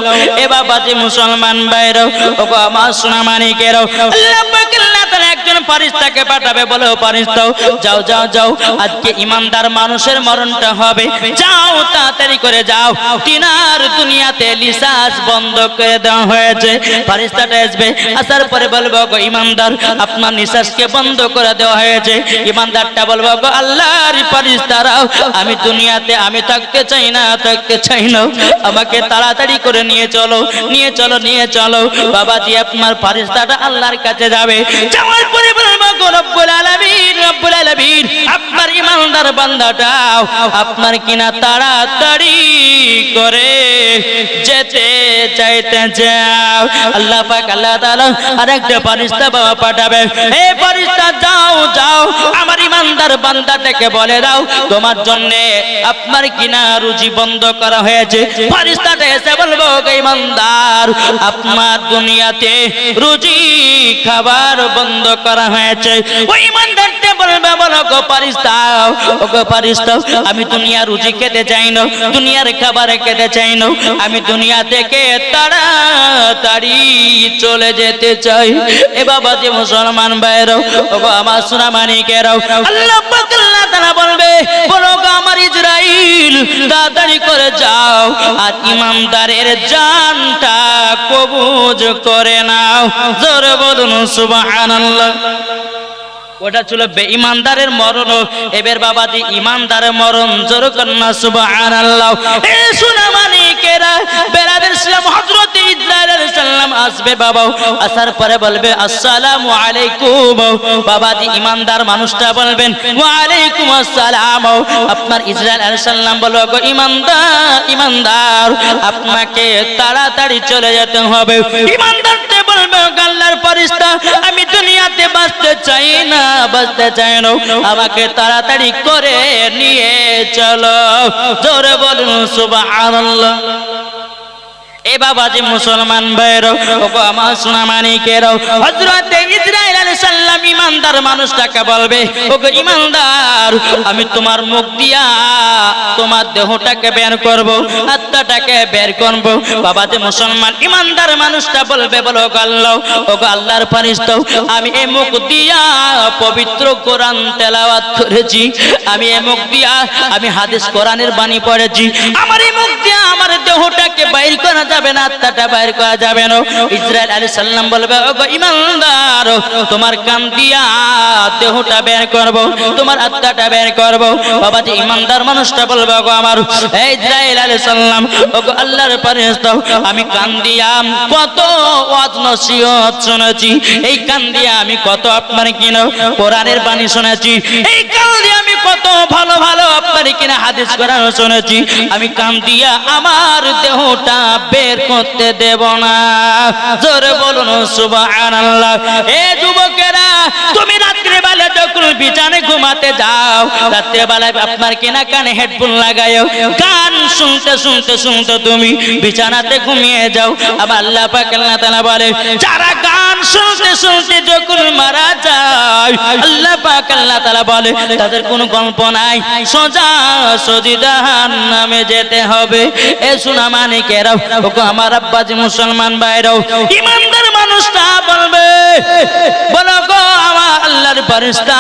এ বাবাজি মুসলমান ভাইরা, ওগো আমার সোনা মানিকেরাও, আল্লাহ পাক আল্লাহ তাআলা একজন ফেরেশতাকে পাঠাবে, বলে ও ফেরেশতা যাও যাও যাও, আজকে ইমানদার মানুষের মরণটা হবে, যাও তাড়াতাড়ি করে যাও। তিনার দুনিয়াতে লিসাস বন্ধ করে দেওয়া হয়েছে। ফেরেশতাটা আসবে, আসার পরে বলবো, গো ইমানদার আপনার নিঃশ্বাসকে বন্ধ করে দেওয়া হয়েছে। ইমানদারটা বলবো, গো আল্লাহর ফেরেশতারা আমি দুনিয়াতে আমি থাকতে চাই না, থাকতে চাই না, আমাকে তাড়াতাড়ি করে নিয়ে চলো, নিয়ে চলো, নিয়ে চলো। বাবাজি আপনার ফেরেশতাটা আল্লাহর কাছে যাবে, যাওয়ার পরে বলবো, গো রব্বুল আলামিন, রব্বুল আলামিন আপনার ইমানদার বান্দাটা আপনার কিনা তাড়াতাড়ি করে যেতে চাইতে যাও। আল্লাহ পাক আল্লাহ তাআলা আরেকটা ফেরেশতা বাবা পাঠাবে, এই ফেরেশতা যাও যাও আমার ইমানদার বান্দাটাকে বলে দাও তোমার জন্য আপনার কিনা রুজি বন্ধ করা হয়েছে। ফেরেশতাটা এসে বলবো, গো ইমানদার আপনার দুনিয়াতে রুজি খাবার বন্ধ করা হয়েছে। ওই ইমানদারটা বলবে, বলো গো ফেরেশতা, ও গো ফেরেশতা আমি দুনিয়া রুজি খেতে চাই না, দুনিয়ার খাবার খেতে চাই না, আমি দুনিয়া থেকে তাড়াতাড়ি চলে যেতে চাই। এ বাবাজি মুসলমান ভাইরাও, ওগো আমার সোনা মানিকেরাও, আল্লাহ পাক আল্লাহ তাআলা বলবে, বলো গো আমার ইসরাইল তাড়াতাড়ি করে যাও আর ইমানদারের জানটা কবজ করে নাও। জোরে বলুন সুবহানাল্লাহ। ওটা ছিল বেঈমানদারের মরণ, এবার বাবাজি ইমানদারের মরণ। জোরে কন্না সুবহানাল্লাহ। এ সোনা মানিকেরা বেরাদের ইসলাম, হযরত ইসরাইল আলাইহিস সালাম আসবে বাবা, আসার পরে বলবে আসসালামু আলাইকুম। বাবাজি ইমানদার মানুষটা বলবেন ওয়া আলাইকুম আসসালাম। আপনার ইসরাইল আলাইহিস সালাম বলবে গো ইমানদার, ইমানদার আপনাকে তাড়াতাড়ি চলে যেতে হবে। ইমানদারতে বলবে আল্লাহর ফেরেশতা আমি দুনিয়াতে বাঁচতে চাই না, বাঁচতে চাই না, আমাকে তাড়াতাড়ি করে নিয়ে চলো। জোরে বলুন সুবহানাল্লাহ। এ বাবাজি মুসলমান ভাইরা, ওগো আমার সোনা মানিকেরা, হযরত ইসরাইল আলাইহিস সালাম ইমানদার মানুষটাকে বলবে ওগো ইমানদার আমি তোমার মুখ দিয়া তোমার দেহটাকে বের করব, আত্মাটাকে বের করব। বাবাজি মুসলমান ইমানদার মানুষটা বলবে বলো ওগো আল্লাহ, ওগো আল্লাহর ফেরেশতা আমি এই মুখ দিয়া পবিত্র কোরআন তেলাওয়াত করেছি, আমি এই মুখ দিয়া আমি হাদিস কোরআনের বাণী পড়েছি, আমার এই মুখ দিয়া আমার দেহটাকে বাইর করা যাবে না, আত্মাটা বাইর করা যাবে না। ইসরাইল আলাইহিস সালাম বলবে ওগো ইমানদার তোমার কান দিয়া দেহটা বের করব, তোমার আত্মাটা বের করব। বাবাজি ইমানদার মানুষটা বলবে ওগো আমার ইসরাইল আলাইহিস সালাম ওগো আল্লাহর ফেরেশতা আমি কান দিয়া কত ওয়াজ নসিহত শুনেছি, এই কান দিয়া আমি কত আপনার কিনা কোরআনের বাণী শুনেছি, এই কান দিয়া আমি কত ভালো ভালো আপনার কিনা হাদিস কোরআন শুনেছি, আমি কান দিয়া আমার দেহটা বের করতে দেব না। জোরে বলুন সুবহানাল্লাহ। এ যুবকেরা তুমি রাত্রে বেলা যখন বিছানায় ঘুমাতে যাও, রাত্রে বেলায় আপনার কিনা কানে হেডফোন লাগায়ও, গান শুনতে শুনতে শুনতে তুমি বিছানাতে ঘুমিয়ে যাও। আবার আল্লাহ পাক আল্লাহ তাআলা বলে যারা গান শুনতে শুনতে যখন মারা যায়, আল্লাহ পাক আল্লাহ তাআলা বলে তাদের কোনো গল্প নাই, সোজা সোজি জাহান্নামে যেতে হবে। এ সোনা মানিকেরাও, ওগো আমার আব্বাজি মুসলমান ভাইরাও, ইমানদার মানুষটা বলবে বলো গো আমার আল্লাহর ফেরেশতা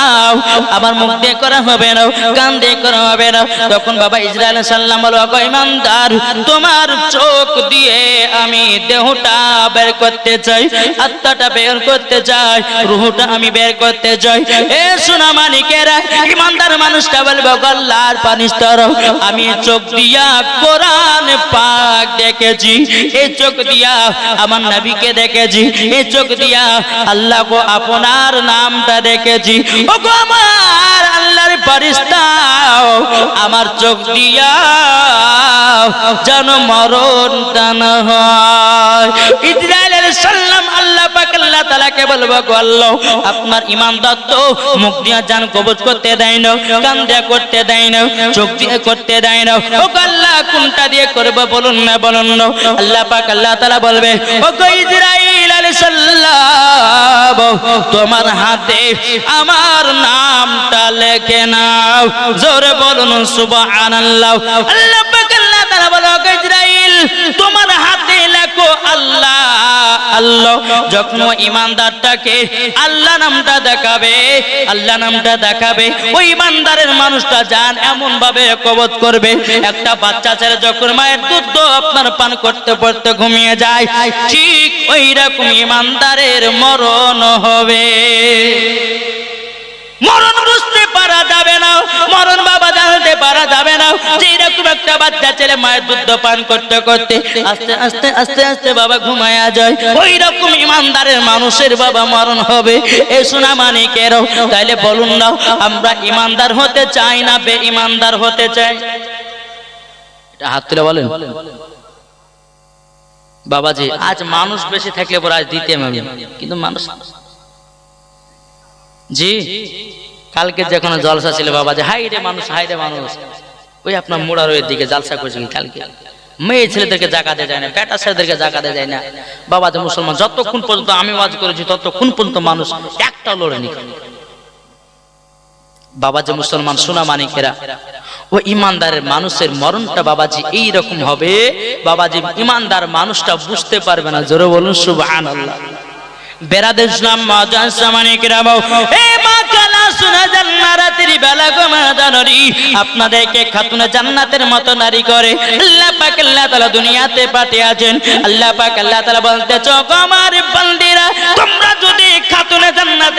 আমার মুখ দিয়ে করা হবে না, কান দিয়ে করা হবে না। তখন বাবা ইসরাইল আলাইহিস সালাম বলো গো ইমানদার তোমার চোখ দিয়ে আমি দেহটা বের করতে চাই, আত্মাটা বের করতে চাই, রূহটা আমি বের করতে চাই। এ সোনা মানিকেরা ইমানদার মানুষটা বলবে গো আল্লাহর ফেরেশতা আমি চোখ দিয়া কোরআন পাক দেখেছি, এই চোখ দিয়া আমার নবীকে দেখেছি, এই চোখ দিয়া আল্লাহ গো আপনার নামটা দেখেছি। ওগো আমার আল্লাহর ফেরেশতা আমার চোখ দিয়া যেন মরণটা না হয়। ইসরাইল আলাইহিস সালাম আল্লাহ পাক আল্লাহ তাআলাকে বলবো গো আল্লাহ আপনার ইমানদার তো মুখ দিয়া জান কবজ করতে দেয় না, কান দিয়া করতে দেয় না, চোখ দিয়ে করতে দেয় না, ও আল্লাহ কোনটা দিয়ে করব বলুন না, বলুন না। আল্লাহ পাক আল্লাহ তাআলা বলবে ও গো ইসরাইল আলাইহিস সালাম তোমার হাতে আমার নামটা লিখে নাও। জোরে বলুন সুবহানাল্লাহ। আল্লাহ পাক আল্লাহ তাআলা বলে ও গো ইসরাইল তোমার হাতে লেখো আল্লাহ আল্লাহ। যখন ইমানদারটাকে আল্লাহ নামটা দেখাবে, আল্লাহ নামটা দেখাবে, ওই ইমানদারের মানুষটা জান এমন ভাবে কবজ করবে, একটা বাচ্চা ছেলে যখন মায়ের দুধ আপনার পান করতে করতে ঘুমিয়ে যায়, ঠিক ওই রকম ইমানদারের মরণ হবে। মরণ বুঝতে পারা যাবে না, মরণ বাবা জানতে পারা যাবে না, যে এরকম একটা বাচ্চা ছেলে মায়ের দুধ পান করতে করতে আস্তে আস্তে আস্তে আস্তে বাবা ঘুমায়া যায়, ওই রকম ইমানদারের মানুষের বাবা মরণ হবে। এ সোনা মানিকেরও তাইলে বলুন না আমরা ইমানদার হতে চাই না বেঈমানদার হতে চাই? এটা হাত তুলে বলেন। বাবাজি আজ মানুষ বেশি থাকলে পরে আজ দিতে হবে, কিন্তু মানুষ জি কালকে যখন জলসা ছিল বাবাজি হাই রে মানুষ, হাই রে মানুষ, ওই আপনার মোড়ার ওই দিকে জলসা করেছেন কালকে, মেয়ে ছেলেদেরকে জাকাতে যায় না, বেটা ছেলেদেরকে জাকাতে যায় না। বাবাজি মুসলমান যতক্ষণ পর্যন্ত আমি ওয়াজ করেছি ততক্ষণ পর্যন্ত মানুষ একটা লড়েনি। বাবাজি মুসলমান সোনা মানিকেরা, ও ইমানদারের মানুষের মরণটা বাবাজি এই রকম হবে, বাবাজি ইমানদার মানুষটা বুঝতে পারবে না। জোরে বলুন সুবহানাল্লাহ। বেরাদের ইসলাম মাজান সামানিকেরা, এ মা কালা সোনা জান্নাতের বেলা গো মা জানরি আপনাদেরকে খাতুনে জান্নাতের মতো নারী করে আল্লাহ পাক আল্লাহ তাআলা দুনিয়াতে পাঠিয়েছেন। আল্লাহ পাক আল্লাহ তাআলা বলতেছে গো আমার বান্দিরা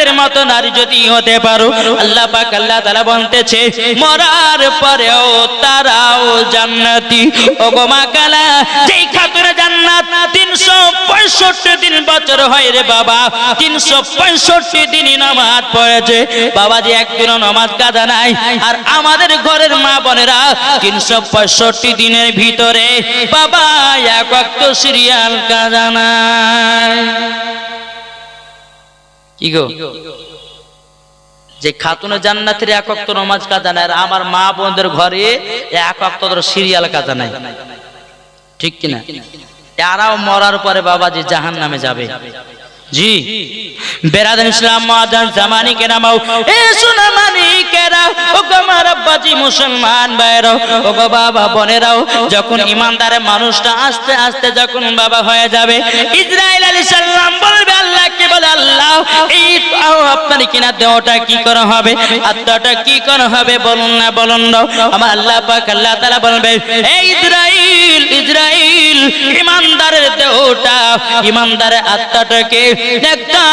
জান্নাতের মতো নারী যদি হতে পারো, আল্লাহ পাক আল্লাহ তাআলা বলতেছে মরার পরেও তারাও জান্নাতি। ওগো মা কালা, যেই খাতুন জান্নাত 365 দিন বছর হয় রে বাবা, 365 দিনই নামাজ পড়েছে বাবাজি, একদিনও নামাজ কাজা নাই। আর আমাদের ঘরের মা বোনেরা 365 দিনের ভিতরে বাবা এক ওয়াক্ত সিরিয়াল কাজা নাই। কি গো, যে খাতুনে জান্নাতের এক ওয়াক্ত নামাজ কাজা নাই, আর আমার মা বোনদের ঘরে এক ওয়াক্ত সিরিয়াল কাজা নাই, ঠিক কিনা? তারাও মরার পরে বাবাজি জাহান্নামে যাবে। জি বেরাদার ইসলাম মাদান জামানি কেরামাও, এ সোনা মানিকেরা, ও গো আমার আব্বাজি মুসলমান ভাইরাও, ও গো বাবা বোনেরাও, যখন ইমানদারের মানুষটা আস্তে আস্তে যখন বাবা হয়ে যাবে, ইসরাইল আলাইহিস সালাম বলবে আল্লাহকে, বলে আল্লাহ এই আপনার কিনা দেহটা কি করা হবে, আত্মাটা কি করা হবে, বলুন না বলুন না। আমার আল্লাহ পাক আল্লাহ তাআলা বলবে এই ইসরাইল, ইসরাইল ইমানদারের দেহটা, ইমানদারের আত্মাটাকে একটা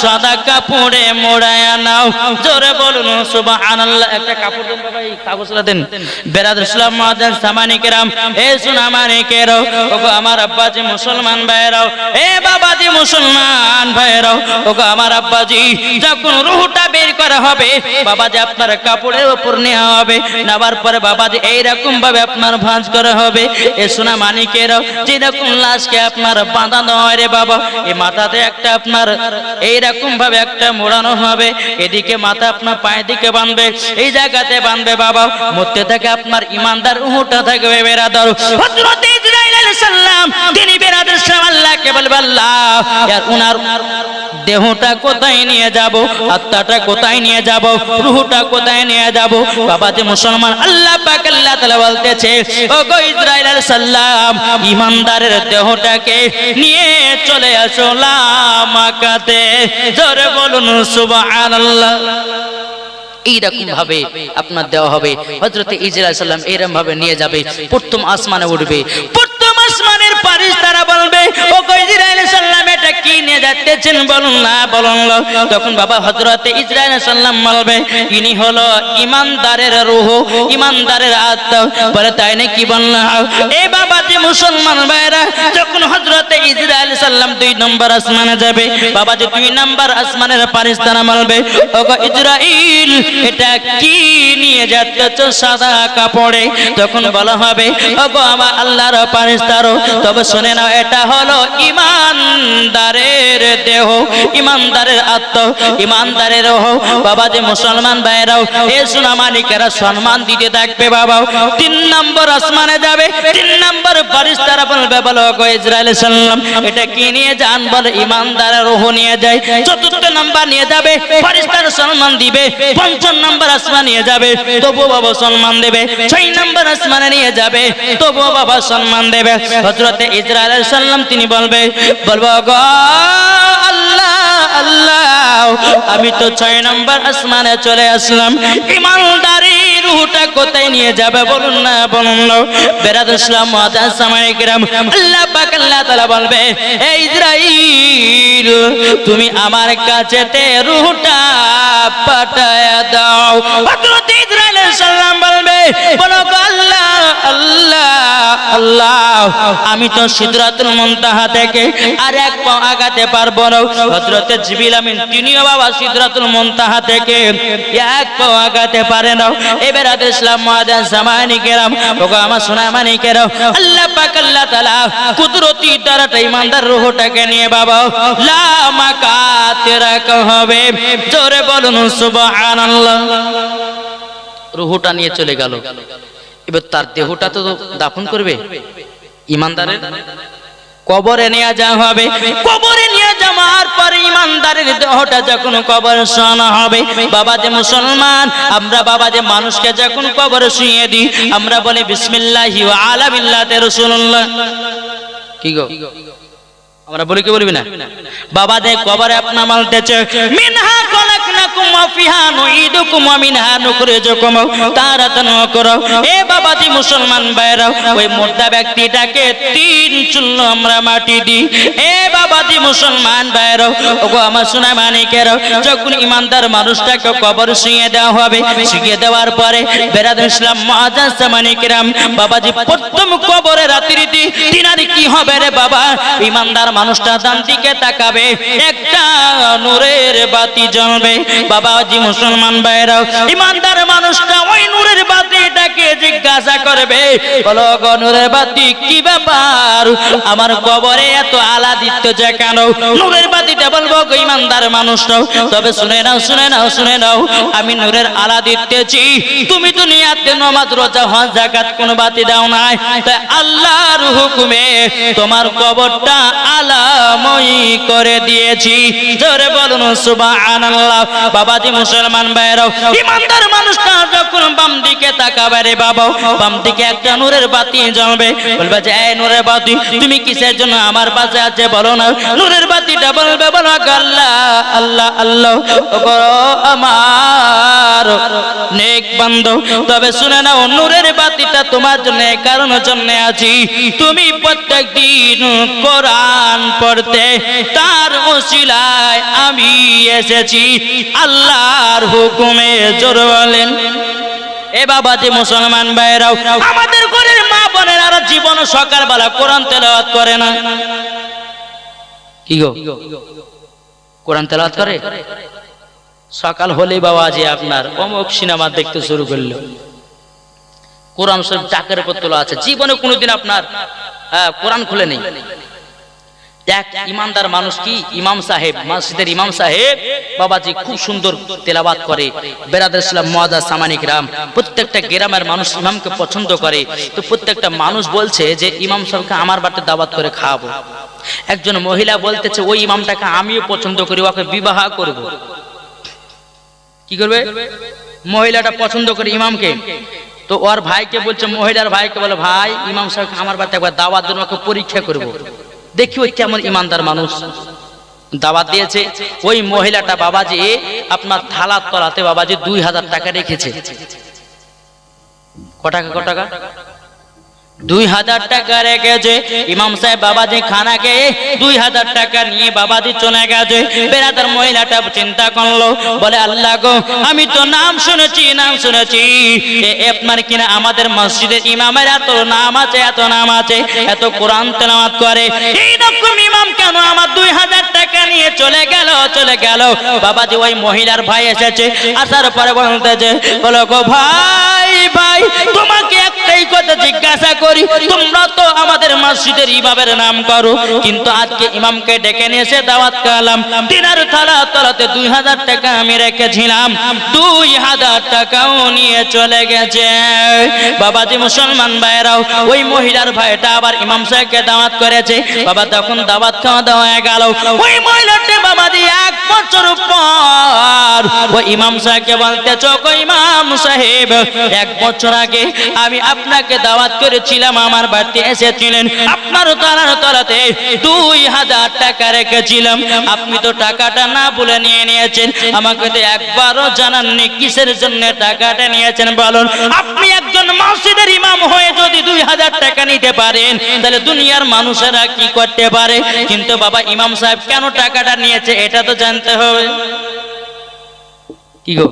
সাদা কাপড়ে মোড়ায়া নাও। জোরে বলুন সুবহানাল্লাহ। একটা কাপড় দেন বাবা, এই কাগজটা দেন। বেরাদার ইসলাম মাদান সামানি কেরাম, এ সোনা মানিকেরাও, ওগো আমার আব্বাজি মুসলমান ভাইরাও, এ বাবাজি মুসলমান ভাইরাও, ওগো আমার আব্বাজি, যখন রূহটা বের করা হবে বাবাজি আপনার কাপড়ের উপর নেওয়া হবে, নেওয়ার পরে বাবাজি এইরকম ভাবে আপনার ভাঁজ করা হবে। এ সোনা মানিকেরাও, যেরকম লাশকে আপনার বাঁধানো হয় রে বাবা, এই মাথাতে একটা আপনার এইরকম ভাবে একটা মোড়ানো হবে, এদিকে মাথা আপনার পায়ের দিকে বাঁধবে, এই জায়গাতে বাঁধবে বাবা, মধ্যে থেকে আপনার ইমানদার উহুটা থাকবে। বেরাদার হযরত ইসরাইল আলাইহিস সালাম তিনি বেরাদার আল্লাহকে বলবে আল্লাহ উনার দেহটা কোথায় নিয়ে যাব, আত্মাটা কোথায় নিয়ে যাব, রূহটা কোথায় নিয়ে যাব। বাবাজি মুসলমান, আল্লাহ পাক আল্লাহ তাআলা বলতেছে ওগো ইসরাইল আলাইহিস সালাম, ইমানদারের দেহটাকে নিয়ে চলে আসো লামাকাতে। জোরে বলুন সুবহানাল্লাহ। এইরকম ভাবে আপনার দেওয়া হবে। হযরত ইসরাইল আলাইহিস সালাম এরকম ভাবে নিয়ে যাবে, প্রথম আসমানে উঠবে, প্রথম আসমানের ফেরেশতারা বলবে ওগো ইসরাইল আলাইহিস সালাম এটা কি নিয়ে যাচ্ছেন, বলুন না বলুন না। তখন বাবা হযরত ইসরাইল আলাইহিস সালাম বলবে ইনি হলো ইমানদারের রূহ, ইমানদারের আত্মা। বলে তাই নাকি, বললাম এই বাবাজি মুসলমান ভাইরা, যখন হযরত ইসরাইল আলাইহিস সালাম 2 নম্বর আসমানে যাবে বাবাজি, 2 নম্বর আসমানের ফেরেশতারা বলবে ওগো ইসরাইল এটা কি নিয়ে যাচ্ছ সাদা কাপড়ে। তখন বলা হবে ওগো আমার আল্লাহর ফেরেশতারো, তবে শুনে নাও এটা হলো ইমানদারের দেহ, ইমানদারের আত্মা, ইমানদারের রূহ। বাবাজি মুসলমান ভাইরাও, এ সোনা মানিকেরা সম্মান দিতে থাকবে বাবা। 3 নম্বর আসমানে যাবে, 3 নম্বর ফেরেশতারা বলবে বলো ওগো ইসরাইল আলাইহিস সালাম এটা কি নিয়ে যান, বলে ইমানদারের রূহ নিয়ে যায়। 4র্থ নম্বর নিয়ে যাবে, ফেরেশতারা সম্মান দিবে। 5ম নম্বর আসমান নিয়ে যাবে, তবু বাবা সম্মান দেবে। 6 নম্বর আসমানে নিয়ে যাবে, তবু বাবা সম্মান দেবে। হযরত ইসরাইল আলাইহিস সালাম তিনি বলবে গো আল্লাহ আল্লাহ, আমি তো 6 নম্বর আসমানে চলে আসলাম, ইমানদারি রূহটা কোথায় নিয়ে যাবে, বলুন না বলুন না। বেরাদার ইসলাম মুআজ্জাজ সামায়ে কিরাম, আল্লাহ পাক আল্লাহ তাআলা বলবে এই ইসরাইল তুমি আমার কাছেতে রূহটা পাঠায়া দাও। হযরত ইসরাইল আলাইহিস সালাম বলবে বলো আল্লাহ আল্লাহ আল্লাহ, আমি তো সিদরাতুল মুনতাহা থেকে আর এক পা আগাতে পারবো না। হযরত জিবরিল আমিন তিনিও বাবা সিদরাতুল মুনতাহা থেকে এক পা আগাতে পারে না। এবারে ইসলাম মুআজ্জাজ জামানি কেরাম, ওগো আমার সোনা মানিকেরাও, আল্লাহ পাক আল্লাহ তাআলা কুদরতি দ্বারাটা ইমানদার রূহটাকে নিয়ে বাবা লামাকাতে রাখা হবে। জোরে বলুন সুবহানাল্লাহ। রূহটা নিয়ে চলে গেল, এবার তার দেহটা তো দাফন করবে ইমানদারের, কবরে নিয়ে যাওয়া হবে। কবরে নিয়ে যাওয়ার পরে ইমানদারের দেহটা যখন কবরে শোয়ানো হবে বাবা যে মুসলমান, আমরা বাবা যে মানুষকে যখন কবরে শুইয়ে দিই আমরা বলি বিসমিল্লাহি ওয়া আলা মিল্লাতি রাসূলুল্লাহ। কি গো আমরা বলি কি বলবি না? বাবা যে কবরে আপনা বলতেছে মিনহা খলাকনাকুম খালাকনাকুম ওয়া ফিহা নুঈদুকুম ওয়া মিনহা নুখরিজুকুম তারাতান উখরা। এ বাবাজি মুসলমান ভাইরা, ওই মুর্দা ব্যক্তিটাকে 3 চূর্ণ আমরা মাটি দিই। এ বাবাজি মুসলমান ভাইরা, ওগো আমার সোনা মানিকেরা, যখন ইমানদার মানুষটাকে কবর শুইয়ে দেওয়া হবে, শুইয়ে দেওয়ার পরে বেরাদর ইসলাম মুআজ্জাজ মানিকেরাম, বাবাজি প্রথম কবরে রাত্রিতে দিনার কি হবে রে বাবা? ইমানদার মানুষটা ডান দিকে তাকাবে, একটা নূরের বাতি জ্বলবে। বাবাজি মুসলমান ভাইরা, ইমানদার মানুষটা ওই নূরের বাতিটাকে জিজ্ঞাসা করবে, বলো গো নূরের বাতি কি ব্যাপার, আমার কবরে এত আলা দিতেছে কেন? নূরের বাতিটা বলবো গো ইমানদার মানুষটাও, তবে শুনে নাও শুনে নাও শুনে নাও, আমি নূরের আলা দিতেছি, তুমি দুনিয়াতে নামাজ রোজা হজ যাকাত কোন বাতি দাও নাই, তাই আল্লাহর হুকুমে তোমার কবরটা আলাময়ী করে দিয়েছি। জোরে বলুন সুবহানাল্লাহ। বাবাজি মুসলমান ভাইরাও, ইমানদার মানুষটা যখন বাম দিকে তাকাবে রে বাবা, বাম দিকে একটা নূরের বাতি জ্বলবে, বলবে যে এই নূরের বাতি তুমি কিসের জন্য আমার পাশে আছে বলো না? নূরের বাতিটা বলবে, বলো আল্লাহ আল্লাহ আল্লাহ, আমার নেক বান্দা, তবে শুনে নাও নূরের বাতিটা তোমার জন্য কারণের জন্য আছি, তুমি প্রত্যেকদিন কোরআন পড়তে, তার ওসিলায় আমি এসেছি আল্লাহর হুকুমে। জোর বলেন। এ বাবাজি মুসলমান ভাইরাও, আমাদের ঘরের মা বোনেরা জীবন সকালবেলা কোরআন তেলাওয়াত করে না? কি গো, কোরআন তেলাওয়াত করে? সকাল হলেই বাবাজি আপনার অমুক সিনেমা দেখতে শুরু করলো, কোরআন শরীফ চাকের উপর তোলা আছে, জীবনে কোনোদিন আপনার কোরআন খুলে নেই। এক ইমানদার মানুষ কি ইমাম সাহেব, মসজিদের ইমাম সাহেব বাবাজি খুব সুন্দর তেলাওয়াত করে। বেরাদার ইসলাম মুআজ্জাজ সামানিক রাম, প্রত্যেকটা গ্রামের মানুষ ইমামকে পছন্দ করে। তো প্রত্যেকটা মানুষ বলছে যে ইমাম সাহেবকে আমার বাড়িতে দাওয়াত করে খাওয়াবো। একজন মহিলা বলতেছে ওই ইমামটাকে আমিও পছন্দ করি, ওকে বিবাহ করব। কি করবে? মহিলাটা পছন্দ করে ইমামকে, তো ওর ভাইকে বলছে, মহিলার ভাইকে বলে, ভাই ইমাম সাহেবকে আমার বাড়িতে একবার দাওয়াত দেন, ওকে পরীক্ষা করব, দেখি ওই কেমন ইমানদার মানুষ। দাওয়াত দিয়েছে। ওই মহিলাটা বাবাজি আপনার থালার তলাতে বাবাজি 2000 টাকা রেখেছে। ক টাকা? 2000 টাকা রেখেছে। ইমাম সাহেব বাবাজি খানা খেয়ে 2000 টাকা নিয়ে বাবাজি চলে গেছে। বেরাদার মহিলাটা চিন্তা করলো, বলে আল্লাহ গো, আমি তো নাম শুনেছি আপনার কিনা আমাদের মসজিদের ইমামের এত নাম আছে, এত কোরআন তেলাওয়াত করে, এইরকম ইমাম কেন আমার 2000 টাকা নিয়ে চলে গেল? বাবাজি ওই মহিলার ভাই এসেছে, আসার পরে বলতেছে, বলো গো ভাই তোমাকে একটাই কথা জিজ্ঞাসা করি, তোমরা তো আমাদের মসজিদের ইমামের নাম করো, কিন্তু আজকে ইমামকে ডেকে নিয়ে এসে দাওয়াত করলাম, দিনার থালার তলাতে 2000 টাকা আমি রেখেছিলাম, 2000 টাকাও নিয়ে চলে গেছে। বাবাজি মুসলমান ভাইরাও, ওই মহিলার ভাইটা আবার ইমাম সাহেবকে দাওয়াত করেছে। বাবা তখন দাওয়াত খাওয়া দাওয়া হয়ে গেল। ওই মহিলাটা বাবাজি 1 বছর পর ওই ইমাম সাহেবকে বলতেছে, কো ইমাম সাহেব, 1 বছর আগে আমি আপনাকে দাওয়াত করেছিলাম, আমার বাড়িতে এসেছিলেন, আপনার তলাতে 2000 টাকা রেখেছিলাম, আপনি তো টাকাটা না বলে নিয়েছেন, আমাকে তো একবারও জানাননি কিসের জন্য টাকাটা নিয়েছেন বলুন। আপনি একজন মসজিদের ইমাম হয়ে যদি 2000 টাকা নিতে পারেন, তাহলে দুনিয়ার মানুষেরা কি করতে পারে? কিন্তু বাবা ইমাম সাহেব কেন টাকাটা নিয়েছে এটা তো জানতে হবে। কি গো,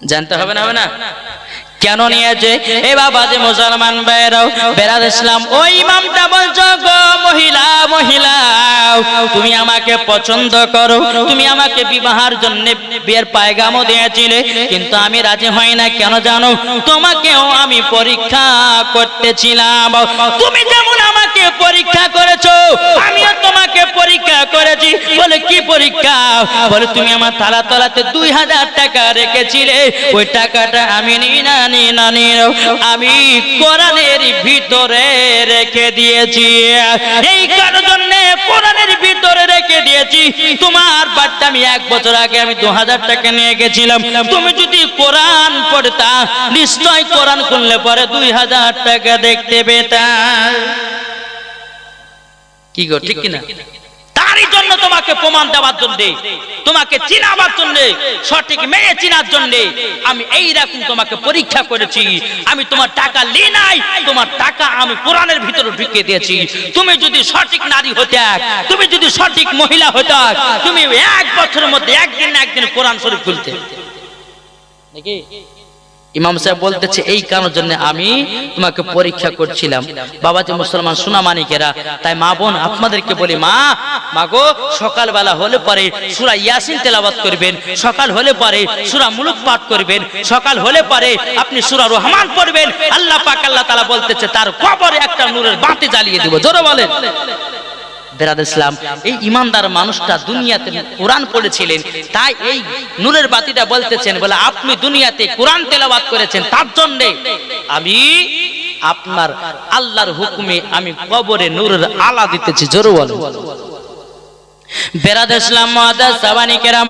জানতে হবে না? কেন নিয়েছে? এ বাবা যে মুসলমান ভাইরাও, বেরাদ ইসলাম, ওই ইমামটা বলছো গো মহিলা তুমি আমাকে পছন্দ করো, তুমি আমাকে বিবাহের জন্য বিয়ের পায়গামও দিয়েছিলে, কিন্তু আমি রাজি হই না। কেন জানো? তোমাকেও আমি পরীক্ষা করতেছিলাম। তুমি যেমন আমাকে পরীক্ষা করেছো, আমিও তোমাকে পরীক্ষা করেছি। বলে কি পরীক্ষা? বলে তুমি আমার থালা তলাতে 2000 টাকা রেখেছিলে, ওই টাকাটা আমি আমি কোরআনের ভিতরে রেখে দিয়েছি। এই কারণে কোরআনের ভিতরে রেখে দিয়েছি। তোমার বাড়িতে আমি 1 বছর আগে আমি 2000 টাকা নিয়ে গেছিলাম, তুমি যদি কোরআন পড়তা, নিশ্চয় কোরআন খুললে পরে 2000 টাকা দেখতে পেতা। কি গো, ঠিক কিনা? তার তারই জন্য তোমাকে প্রমাণ দেওয়ার জন্য, তোমাকে চিনাবার জন্য, সঠিক মেয়ে চিনার জন্য আমি এইরকম তোমাকে পরীক্ষা করেছি। আমি তোমার টাকা লি নাই, তোমার টাকা আমি কোরআনের ভিতরে ঢুকিয়ে দিয়েছি। তুমি যদি সঠিক নারী হতে, তুমি যদি সঠিক মহিলা হতে, তুমি 1 বছরের মধ্যে একদিন না একদিন কোরআন শরীফ খুলতে। নাকি ইমাম সাহেব বলতেছে এই কারণের জন্য আমি তোমাকে পরীক্ষা করছিলাম। বাবাজি মুসলমান সোনা মানিকেরা, তাই মা বোন আপনাদেরকে বলি, মা গো, সকালবেলা হলে পরে সূরা ইয়াসিন তেলাওয়াত করবেন, সকাল হলে পরে সূরা মুলুক পাঠ করবেন, সকাল হলে পরে আপনি সূরা রহমান পড়বেন। আল্লাহ পাক আল্লাহ তাআলা বলতেছে তার কবরে একটা নূরের বাতি জ্বালিয়ে দিব। জোরে বলেন। বেরাদ ইসলাম, এই ইমানদার মানুষটা দুনিয়াতে কোরআন পড়েছিলেন, তাই এই নূরের বাতিটা বলতেছেন, বলে আপনি দুনিয়াতে কোরআন তেলাওয়াত করেছেন, তার জন্য আমি আপনার আল্লাহর হুকুমে আমি কবরে নূরের আলা দিতেছি। জোরে বলেন। বেরাদ ইসলাম মুআদ্দাস সাবানী কেরাম।